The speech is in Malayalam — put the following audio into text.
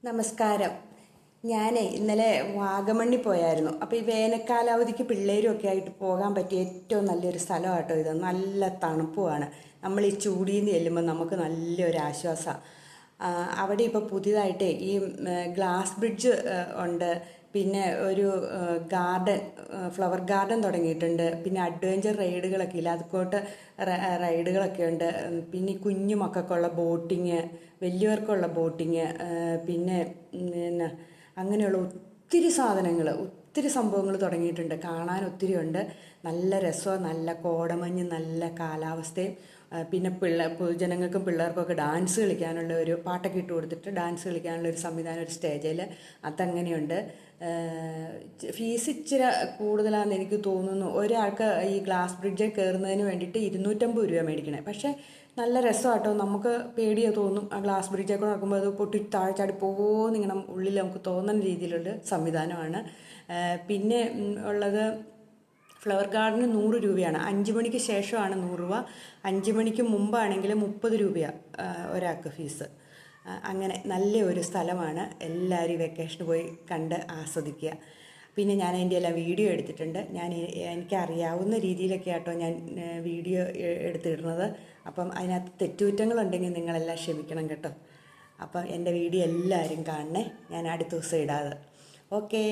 നമസ്കാരം. ഞാനേ ഇന്നലെ വാഗമണ്ണിൽ പോയായിരുന്നു. അപ്പോൾ ഈ വേനൽക്കാലാവധിക്ക് പിള്ളേരും ഒക്കെ ആയിട്ട് പോകാൻ പറ്റിയ ഏറ്റവും നല്ലൊരു സ്ഥലമാട്ടോ ഇത്. നല്ല തണുപ്പുമാണ്. നമ്മൾ ഈ ചൂടിൽ നിന്ന് ചെല്ലുമ്പോൾ നമുക്ക് നല്ലൊരു ആശ്വാസമാണ്. അവിടെ ഇപ്പോൾ പുതിയതായിട്ട് ഈ ഗ്ലാസ് ബ്രിഡ്ജ് ഉണ്ട്. പിന്നെ ഒരു ഗാർഡൻ, ഫ്ലവർ ഗാർഡൻ തുടങ്ങിയിട്ടുണ്ട്. പിന്നെ അഡ്വഞ്ചർ റൈഡുകളൊക്കെ ഇല്ല, അതുകൊണ്ട് റൈഡുകളൊക്കെ ഉണ്ട്. പിന്നെ ഈ കുഞ്ഞു മക്കൾക്കുള്ള ബോട്ടിങ്, വലിയവർക്കുള്ള ബോട്ടിങ്, പിന്നെ അങ്ങനെയുള്ള ഒത്തിരി സാധനങ്ങൾ, ഒത്തിരി സംഭവങ്ങൾ തുടങ്ങിയിട്ടുണ്ട്. കാണാൻ ഒത്തിരി ഉണ്ട്. നല്ല രസമാണ്, നല്ല കോടമഞ്ഞ്, നല്ല കാലാവസ്ഥയും. പിന്നെ പൊതുജനങ്ങൾക്കും പിള്ളേർക്കൊക്കെ ഡാൻസ് കളിക്കാനുള്ള ഒരു പാട്ടൊക്കെ ഇട്ട് കൊടുത്തിട്ട് ഡാൻസ് കളിക്കാനുള്ള ഒരു സംവിധാനം ഒരു സ്റ്റേജിൽ അതങ്ങനെയുണ്ട്. ഫീസ് ഇച്ചിരി കൂടുതലാണെന്ന് എനിക്ക് തോന്നുന്നു. ഒരാൾക്ക് ഈ ഗ്ലാസ് ബ്രിഡ്ജിൽ കയറുന്നതിന് വേണ്ടിയിട്ട് 250 രൂപ മേടിക്കണേ. പക്ഷേ നല്ല രസമാട്ടോ. നമുക്ക് പേടിയോ തോന്നും, ആ ഗ്ലാസ് ബ്രിഡ്ജൊക്കെ നടക്കുമ്പോൾ അത് പൊട്ടി താഴെ ചാടി പോകുമെന്ന് ഇങ്ങനെ ഉള്ളിൽ നമുക്ക് തോന്നുന്ന രീതിയിലുള്ള സംവിധാനമാണ്. പിന്നെ ഉള്ളത് ഫ്ലവർ ഗാർഡന് 100 രൂപയാണ്. 5 മണിക്ക് ശേഷമാണ് 100 രൂപ. 5 മണിക്ക് മുമ്പാണെങ്കിൽ 30 രൂപയാണ് ഒരാൾക്ക് ഫീസ്. അങ്ങനെ നല്ല ഒരു സ്ഥലമാണ്. എല്ലാവരും വെക്കേഷന് പോയി കണ്ട് ആസ്വദിക്കുക. പിന്നെ ഞാൻ അതിൻ്റെ എല്ലാം വീഡിയോ എടുത്തിട്ടുണ്ട്. എനിക്കറിയാവുന്ന രീതിയിലൊക്കെ ആട്ടോ ഞാൻ വീഡിയോ എടുത്തിടുന്നത്. അപ്പം അതിനകത്ത് തെറ്റുകുറ്റങ്ങളുണ്ടെങ്കിൽ നിങ്ങളെല്ലാം ക്ഷമിക്കണം കേട്ടോ. അപ്പം എൻ്റെ വീഡിയോ എല്ലാവരും കാണണേ. ഞാൻ അടുത്ത ദിവസം ഇടാതെ. ഓക്കേ.